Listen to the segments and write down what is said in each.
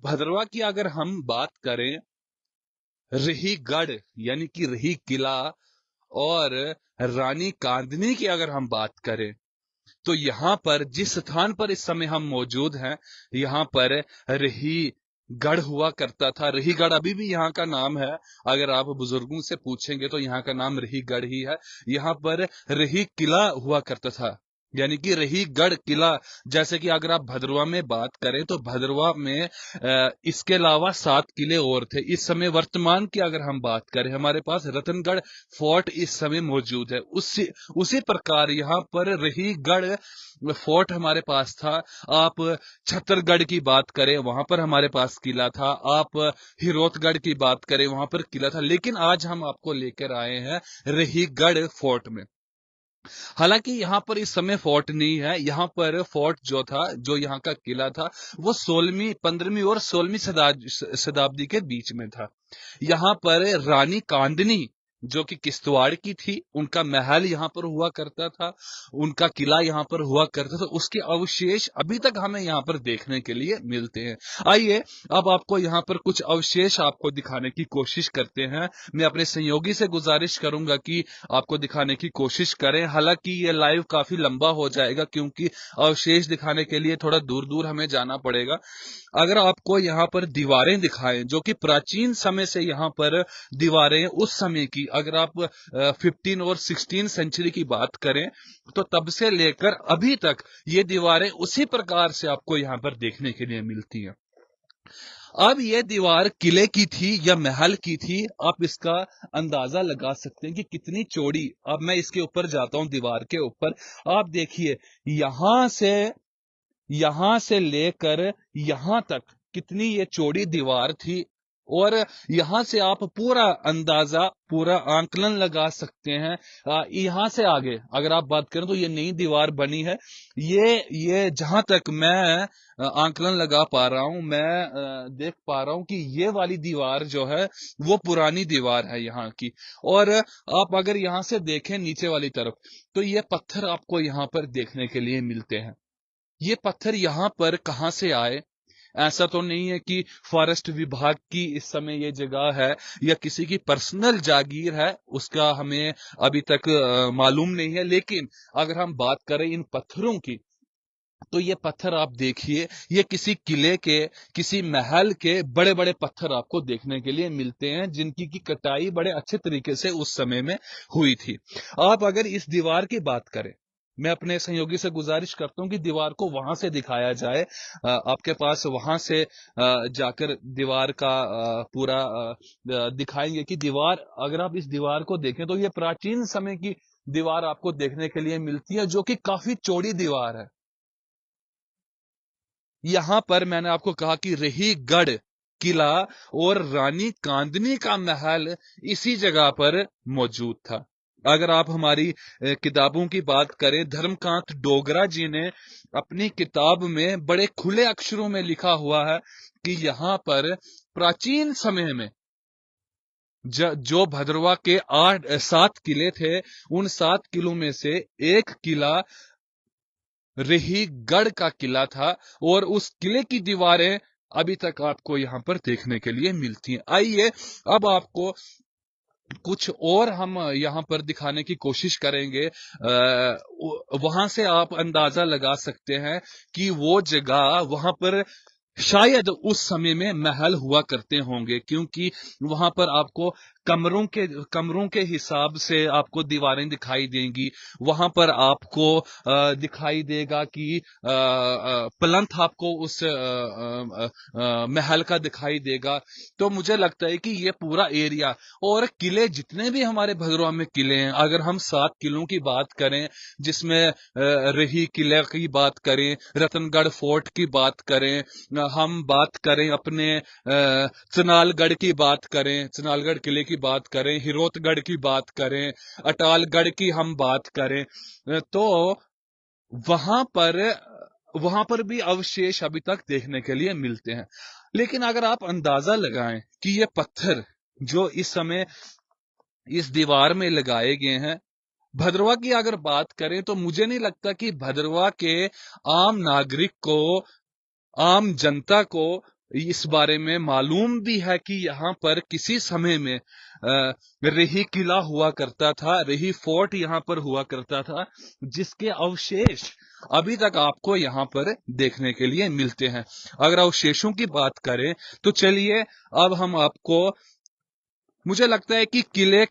भद्रवा की अगर हम बात करें, रहीगढ़ यानी कि रही किला और रानी कांदनी की अगर हम बात करें, तो यहाँ पर जिस स्थान पर इस समय हम मौजूद हैं, यहाँ पर रही गढ़ हुआ करता था। रहीगढ़ अभी भी यहाँ का नाम है। अगर आप बुजुर्गों से पूछेंगे तो यहाँ का नाम रहीगढ़ ही है। यहाँ पर रही किला हुआ करता था, यानी कि रहीगढ़ किला। जैसे कि अगर आप भद्रवा में बात करें तो भद्रवा में इसके अलावा 7 किले और थे। इस समय वर्तमान की अगर हम बात करें, हमारे पास रतनगढ़ फोर्ट इस समय मौजूद है। उसी प्रकार यहाँ पर रहीगढ़ फोर्ट हमारे पास था। आप छत्तरगढ़ की बात करें, वहां पर हमारे पास किला था। आप हिरोतगढ़ की बात करें, वहां पर किला था। लेकिन आज हम आपको लेकर आए हैं रहीगढ़ फोर्ट में। हालांकि यहाँ पर इस समय फोर्ट नहीं है। यहाँ पर फोर्ट जो था, जो यहाँ का किला था, वो 15वीं और 16वीं शताब्दी के बीच में था। यहाँ पर रानी कांदनी जो कि किश्तवाड़ की थी, उनका महल यहाँ पर हुआ करता था, उनका किला यहाँ पर हुआ करता था। उसके अवशेष अभी तक हमें यहाँ पर देखने के लिए मिलते हैं। आइए अब आपको यहाँ पर कुछ अवशेष आपको दिखाने की कोशिश करते हैं। मैं अपने सहयोगी से गुजारिश करूंगा कि आपको दिखाने की कोशिश करें। हालांकि ये लाइव काफी लंबा हो जाएगा, क्योंकि अवशेष दिखाने के लिए थोड़ा दूर दूर हमें जाना पड़ेगा। अगर आपको यहाँ पर दीवारें दिखाएं, जो कि प्राचीन समय से यहाँ पर दीवारें उस समय की, अगर आप 15 और 16 सेंचुरी की बात करें, तो तब से लेकर अभी तक ये दीवारें उसी प्रकार से आपको यहाँ पर देखने के लिए मिलती हैं। अब ये दीवार किले की थी या महल की थी, आप इसका अंदाजा लगा सकते हैं कि कितनी चौड़ी। अब मैं इसके ऊपर जाता हूं, दीवार के ऊपर। आप देखिए, यहां से लेकर यहां तक कितनी ये चौड़ी दीवार थी। और यहां से आप पूरा अंदाजा, पूरा आंकलन लगा सकते हैं। यहां से आगे अगर आप बात करें तो ये नई दीवार बनी है। ये जहां तक मैं आंकलन लगा पा रहा हूं, मैं देख पा रहा हूं कि ये वाली दीवार जो है वो पुरानी दीवार है यहाँ की। और आप अगर यहां से देखें नीचे वाली तरफ, तो ये पत्थर आपको यहाँ पर देखने के लिए मिलते हैं। ये पत्थर यहाँ पर कहां से आए? ऐसा तो नहीं है कि फॉरेस्ट विभाग की इस समय ये जगह है या किसी की पर्सनल जागीर है, उसका हमें अभी तक मालूम नहीं है। लेकिन अगर हम बात करें इन पत्थरों की, तो ये पत्थर आप देखिए, ये किसी किले के, किसी महल के बड़े बड़े पत्थर आपको देखने के लिए मिलते हैं, जिनकी की कटाई बड़े अच्छे तरीके से उस समय में हुई थी। आप अगर इस दीवार की बात करें, मैं अपने सहयोगी से गुजारिश करता हूं कि दीवार को वहां से दिखाया जाए। आपके पास वहां से जाकर दीवार का पूरा दिखाएंगे कि दीवार, अगर आप इस दीवार को देखें तो ये प्राचीन समय की दीवार आपको देखने के लिए मिलती है, जो कि काफी चौड़ी दीवार है। यहां पर मैंने आपको कहा कि रहीगढ़ किला और रानी कांदनी का महल इसी जगह पर मौजूद था। अगर आप हमारी किताबों की बात करें, धर्मकांत डोगरा जी ने अपनी किताब में बड़े खुले अक्षरों में लिखा हुआ है कि यहाँ पर प्राचीन समय में जो भद्रवा के 7 किले थे, उन 7 किलों में से एक किला रहीगढ़ का किला था। और उस किले की दीवारें अभी तक आपको यहां पर देखने के लिए मिलती हैं। आइए अब आपको कुछ और हम यहां पर दिखाने की कोशिश करेंगे। वहां से आप अंदाजा लगा सकते हैं कि वो जगह, वहां पर शायद उस समय में महल हुआ करते होंगे, क्योंकि वहां पर आपको कमरों के हिसाब से आपको दीवारें दिखाई देंगी। वहां पर आपको दिखाई देगा कि प्लंथ आपको उस महल का दिखाई देगा। तो मुझे लगता है कि ये पूरा एरिया, और किले जितने भी हमारे भद्रवा में किले हैं, अगर हम 7 किलों की बात करें, जिसमें रही किले की बात करें, रतनगढ़ फोर्ट की बात करें, हम बात करें अपने चनालगढ़ की बात करें, चनालगढ़ किले की बात करें, हिरोतगढ़ की बात करें, अटालगढ़ की हम बात करें, तो वहां पर वहां पर भी अवशेष अभी तक देखने के लिए मिलते हैं। लेकिन अगर आप अंदाजा लगाएं कि ये पत्थर जो इस समय इस दीवार में लगाए गए हैं, भद्रवा की अगर बात करें, तो मुझे नहीं लगता कि भद्रवा के आम नागरिक को, आम जनता को इस बारे में मालूम भी है कि यहाँ पर किसी समय में रेही किला हुआ करता था, रेही फोर्ट यहाँ पर हुआ करता था, जिसके अवशेष अभी तक आपको यहाँ पर देखने के लिए मिलते हैं। अगर अवशेषों की बात करें तो चलिए अब हम आपको, मुझे लगता है कि किले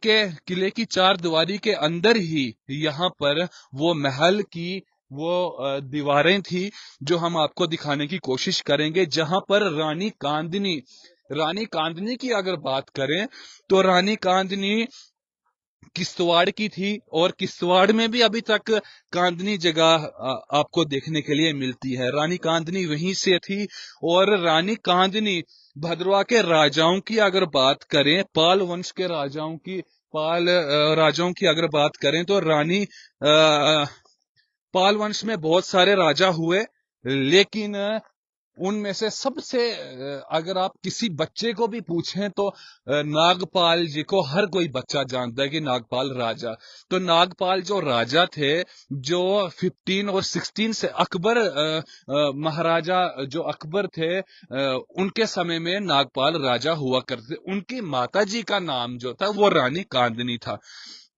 की चार दीवारी के अंदर ही यहाँ पर वो महल की वो दीवारें थी जो हम आपको दिखाने की कोशिश करेंगे, जहां पर रानी कांदनी की अगर बात करें तो रानी कांदनी किश्तवाड़ की थी, और किश्तवाड़ में भी अभी तक कांदनी जगह आपको देखने के लिए मिलती है। रानी कांदनी वहीं से थी। और रानी कांदनी भद्रवा के राजाओं की अगर बात करें, पाल वंश के राजाओं की अगर बात करें तो पाल वंश में बहुत सारे राजा हुए, लेकिन उनमें से सबसे अगर आप किसी बच्चे को भी पूछें तो नागपाल जी को हर कोई बच्चा जानता है कि नागपाल राजा। तो नागपाल जो राजा थे, जो 15 और 16 से अकबर महाराजा जो अकबर थे, उनके समय में नागपाल राजा हुआ करते। उनकी माता जी का नाम जो था वो रानी कांदनी था।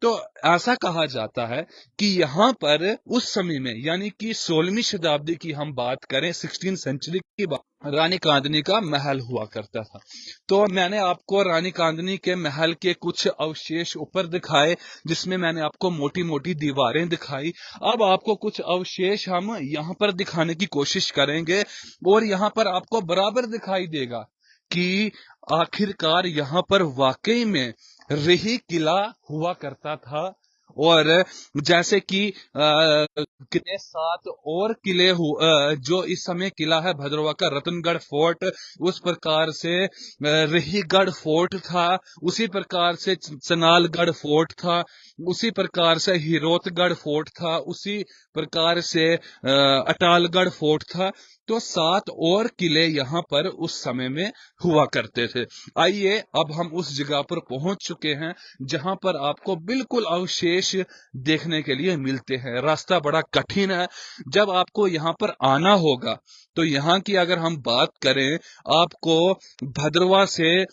तो ऐसा कहा जाता है कि यहाँ पर उस समय में, यानी कि 16वीं शताब्दी की हम बात करें, 16 सेंचुरी की बात, रानी कांदनी का महल हुआ करता था। तो मैंने आपको रानी कांदनी के महल के कुछ अवशेष ऊपर दिखाए, जिसमें मैंने आपको मोटी मोटी दीवारें दिखाई। अब आपको कुछ अवशेष हम यहाँ पर दिखाने की कोशिश करेंगे, और यहाँ पर आपको बराबर दिखाई देगा कि आखिरकार यहाँ पर वाकई में रेही किला हुआ करता था। और जैसे कि कितने 7 और किले जो इस समय किला है भद्रवा का रतनगढ़ फोर्ट, उस प्रकार से रेहीगढ़ फोर्ट था, उसी प्रकार से चनालगढ़ फोर्ट था, उसी प्रकार से हिरोतगढ़ फोर्ट था, उसी प्रकार से अटालगढ़ फोर्ट था। तो 7 और किले यहाँ पर उस समय में हुआ करते थे। आइए अब हम उस जगह पर पहुंच चुके हैं जहां पर आपको बिल्कुल अवशेष देखने के लिए मिलते हैं। रास्ता बड़ा कठिन है। जब आपको यहाँ पर आना होगा तो यहाँ की अगर हम बात करें, आपको भद्रवा से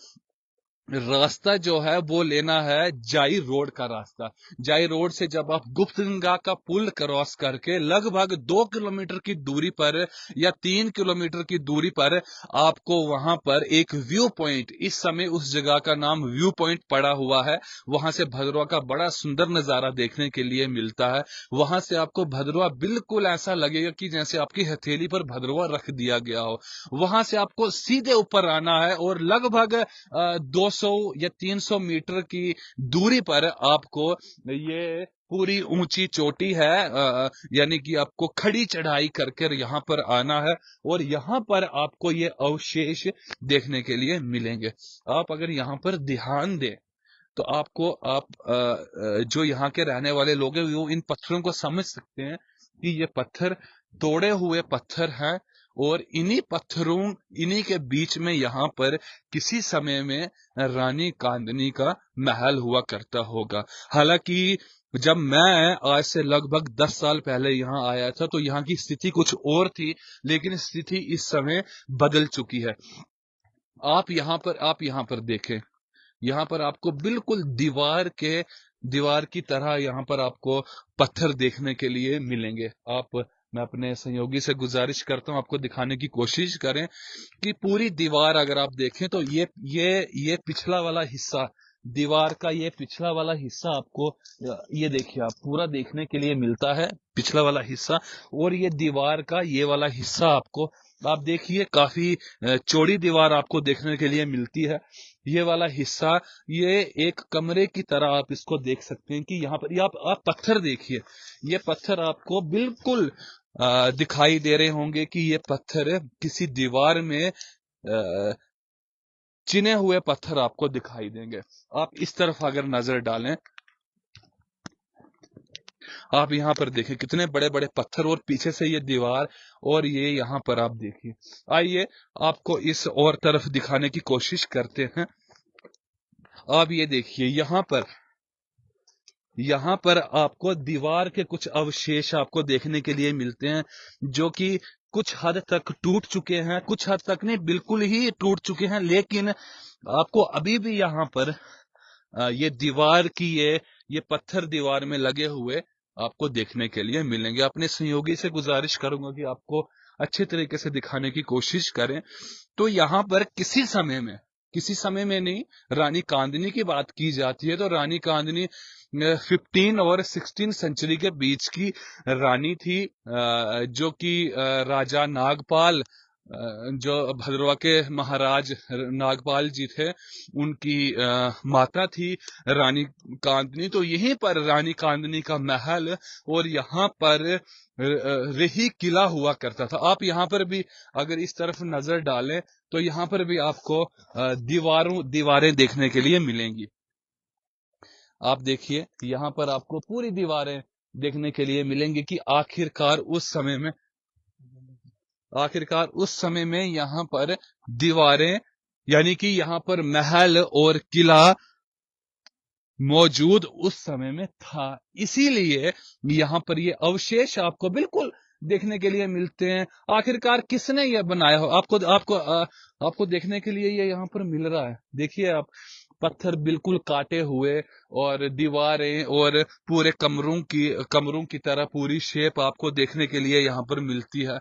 रास्ता जो है वो लेना है जाई रोड का रास्ता। जाई रोड से जब आप गुप्तगंगा का पुल क्रॉस करके लगभग 2 किलोमीटर की दूरी पर या 3 किलोमीटर की दूरी पर आपको वहां पर एक व्यू पॉइंट, इस समय उस जगह का नाम व्यू पॉइंट पड़ा हुआ है, वहां से भद्रवा का बड़ा सुंदर नजारा देखने के लिए मिलता है। वहां से आपको भद्रवा बिल्कुल ऐसा लगेगा कि जैसे आपकी हथेली पर भद्रवा रख दिया गया हो। वहां से आपको सीधे ऊपर आना है, और लगभग 200 या 300 मीटर की दूरी पर आपको ये पूरी ऊंची चोटी है, यानी कि आपको खड़ी चढ़ाई करके यहाँ पर आना है, और यहाँ पर आपको ये अवशेष देखने के लिए मिलेंगे। आप अगर यहाँ पर ध्यान दें तो आपको जो यहाँ के रहने वाले लोग हैं वो इन पत्थरों को समझ सकते हैं कि ये पत्थर तोड़े हुए पत्थर हैं, और इन्हीं के बीच में यहाँ पर किसी समय में रानी कांदनी का महल हुआ करता होगा। हालांकि जब मैं आज से लगभग 10 साल पहले यहाँ आया था तो यहाँ की स्थिति कुछ और थी, लेकिन स्थिति इस समय बदल चुकी है। आप यहाँ पर देखें, यहाँ पर आपको बिल्कुल दीवार की तरह यहाँ पर आपको पत्थर देखने के लिए मिलेंगे। मैं अपने सहयोगी से गुजारिश करता हूँ आपको दिखाने की कोशिश करें कि पूरी दीवार अगर आप देखें तो ये पिछला वाला हिस्सा, दीवार का ये पिछला वाला हिस्सा आपको, ये देखिए आप पूरा देखने के लिए मिलता है पिछला वाला हिस्सा, और ये दीवार का ये वाला हिस्सा आपको, आप देखिए काफी चौड़ी दीवार आपको देखने के लिए मिलती है। ये वाला हिस्सा, ये एक कमरे की तरह आप इसको देख सकते हैं कि यहाँ पर ये आप पत्थर देखिए, ये पत्थर आपको बिल्कुल दिखाई दे रहे होंगे कि ये पत्थर किसी दीवार में चिने हुए पत्थर आपको दिखाई देंगे। आप इस तरफ अगर नजर डालें, आप यहाँ पर देखिए कितने बड़े बड़े पत्थर, और पीछे से ये दीवार, और ये यहाँ पर आप देखिए। आइए आपको इस और तरफ दिखाने की कोशिश करते हैं। आप ये देखिए यहाँ पर आपको दीवार के कुछ अवशेष आपको देखने के लिए मिलते हैं, जो कि कुछ हद तक टूट चुके हैं, कुछ हद तक नहीं बिल्कुल ही टूट चुके हैं, लेकिन आपको अभी भी यहाँ पर ये दीवार की ये पत्थर दीवार में लगे हुए आपको देखने के लिए मिलेंगे। अपने सहयोगी से गुजारिश करूंगा कि आपको अच्छे तरीके से दिखाने की कोशिश करें। तो यहाँ पर किसी समय में नहीं, रानी कांदनी की बात की जाती है तो रानी कांदनी 15 और 16 सेंचुरी के बीच की रानी थी, जो कि राजा नागपाल, जो भद्रवा के महाराज नागपाल जी थे, उनकी माता थी रानी कांदनी। तो यहीं पर रानी कांदनी का महल और यहाँ पर रही किला हुआ करता था। आप यहाँ पर भी अगर इस तरफ नजर डालें तो यहाँ पर भी आपको दीवारें देखने के लिए मिलेंगी। आप देखिए यहाँ पर आपको पूरी दीवारें देखने के लिए मिलेंगी कि आखिरकार उस समय में यहाँ पर दीवारें, यानी कि यहाँ पर महल और किला मौजूद उस समय में था। इसीलिए यहाँ पर ये अवशेष आपको बिल्कुल देखने के लिए मिलते हैं। आखिरकार किसने ये बनाया हो, आपको देखने के लिए ये यहाँ पर मिल रहा है। देखिए आप, पत्थर बिल्कुल काटे हुए और दीवारें और पूरे कमरों की तरह पूरी शेप आपको देखने के लिए यहाँ पर मिलती है।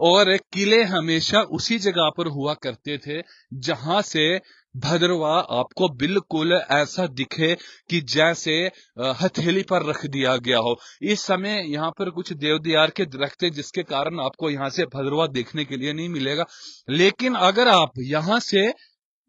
और किले हमेशा उसी जगह पर हुआ करते थे जहां से भद्रवा आपको बिल्कुल ऐसा दिखे कि जैसे हथेली पर रख दिया गया हो। इस समय यहाँ पर कुछ देवदार के दरख्त है जिसके कारण आपको यहाँ से भद्रवा देखने के लिए नहीं मिलेगा, लेकिन अगर आप यहाँ से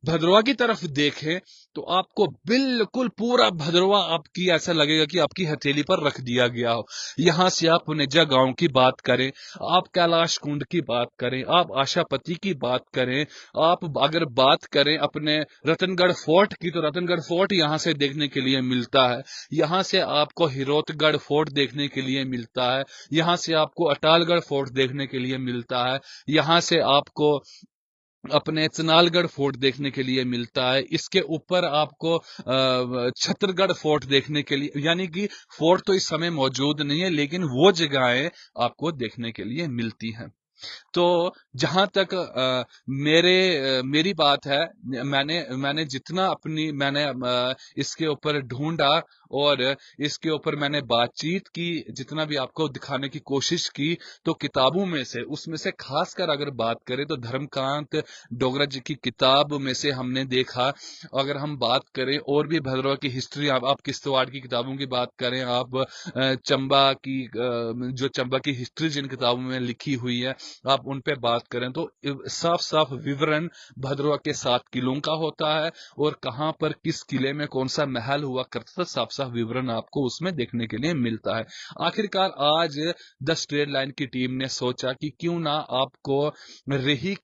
भद्रवा की तरफ देखें तो आपको बिल्कुल पूरा भद्रवा आपकी ऐसा लगेगा कि आपकी हथेली पर रख दिया गया हो। यहां से आप पुनेजा गांव की बात करें, आप कैलाश कुंड की बात करें, आप आशापति की बात करें, आप अगर बात करें अपने रतनगढ़ फोर्ट की तो रतनगढ़ फोर्ट यहां से देखने के लिए मिलता है। यहां से आपको हिरोतगढ़ फोर्ट देखने के लिए मिलता है। यहां से आपको अटालगढ़ फोर्ट देखने के लिए मिलता है। यहां से आपको अपने चनालगढ़ फोर्ट देखने के लिए मिलता है। इसके ऊपर आपको छतरगढ़ फोर्ट देखने के लिए, यानी कि फोर्ट तो इस समय मौजूद नहीं है लेकिन वो जगहें आपको देखने के लिए मिलती हैं। तो जहां तक मेरी बात है, मैंने जितना मैंने इसके ऊपर ढूंढा और इसके ऊपर मैंने बातचीत की, जितना भी आपको दिखाने की कोशिश की, तो किताबों में से, उसमें से खासकर अगर बात करें तो धर्मकांत डोगरा जी की किताब में से हमने देखा। अगर हम बात करें और भी भद्रवा की हिस्ट्री, आप किश्तवाड़ की किताबों की बात करें, आप जो चंबा की हिस्ट्री जिन किताबों में लिखी हुई है आप उन पे बात करें तो साफ साफ विवरण भद्रवा के 7 किलों का होता है और कहां पर किस किले में कौन सा महल हुआ करता था, साफ साफ विवरण आपको उसमें देखने के लिए मिलता है। आखिरकार आज द स्ट्रेट लाइन की टीम ने सोचा कि क्यों ना आपको रही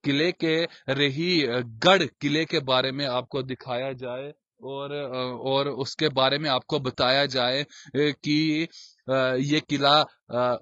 गढ़ किले के बारे में आपको दिखाया जाए और उसके बारे में आपको बताया जाए कि ये किला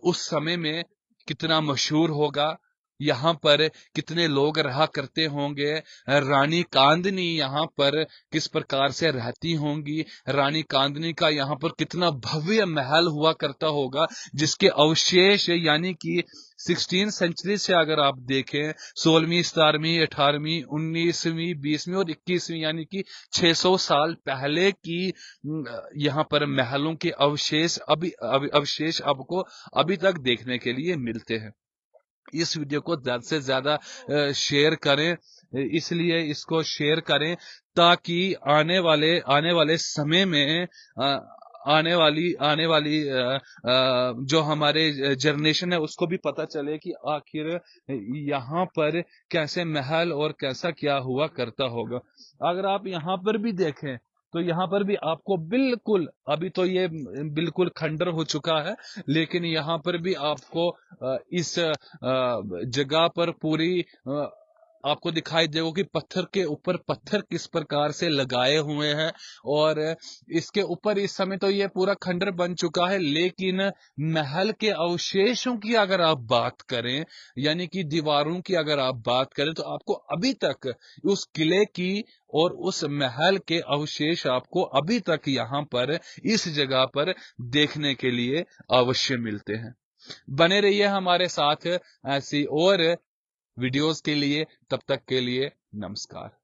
उस समय में कितना मशहूर होगा, यहाँ पर कितने लोग रहा करते होंगे, रानी कांदनी यहाँ पर किस प्रकार से रहती होंगी, रानी कांदनी का यहाँ पर कितना भव्य महल हुआ करता होगा जिसके अवशेष, यानी कि 16 सेंचुरी से अगर आप देखें 16वीं 17वीं 18वीं 19वीं 20वीं और 21वीं, यानी कि 600 साल पहले की यहाँ पर महलों के अवशेष आपको अभी तक देखने के लिए मिलते हैं। इस वीडियो को ज्यादा से ज्यादा शेयर करें, इसलिए इसको शेयर करें ताकि आने वाले समय में आने वाली जो हमारे जनरेशन है उसको भी पता चले कि आखिर यहाँ पर कैसे महल और कैसा क्या हुआ करता होगा। अगर आप यहाँ पर भी देखें तो यहाँ पर भी आपको बिल्कुल, अभी तो ये बिल्कुल खंडर हो चुका है, लेकिन यहाँ पर भी आपको इस जगह पर पूरी आपको दिखाई देगा कि पत्थर के ऊपर पत्थर किस प्रकार से लगाए हुए हैं और इसके ऊपर इस समय तो ये पूरा खंडर बन चुका है, लेकिन महल के अवशेषों की अगर आप बात करें, यानी कि दीवारों की अगर आप बात करें, तो आपको अभी तक उस किले की और उस महल के अवशेष आपको अभी तक यहाँ पर इस जगह पर देखने के लिए अवश्य मिलते हैं। बने रहिए हमारे साथ ऐसी और वीडियोस के लिए। तब तक के लिए नमस्कार।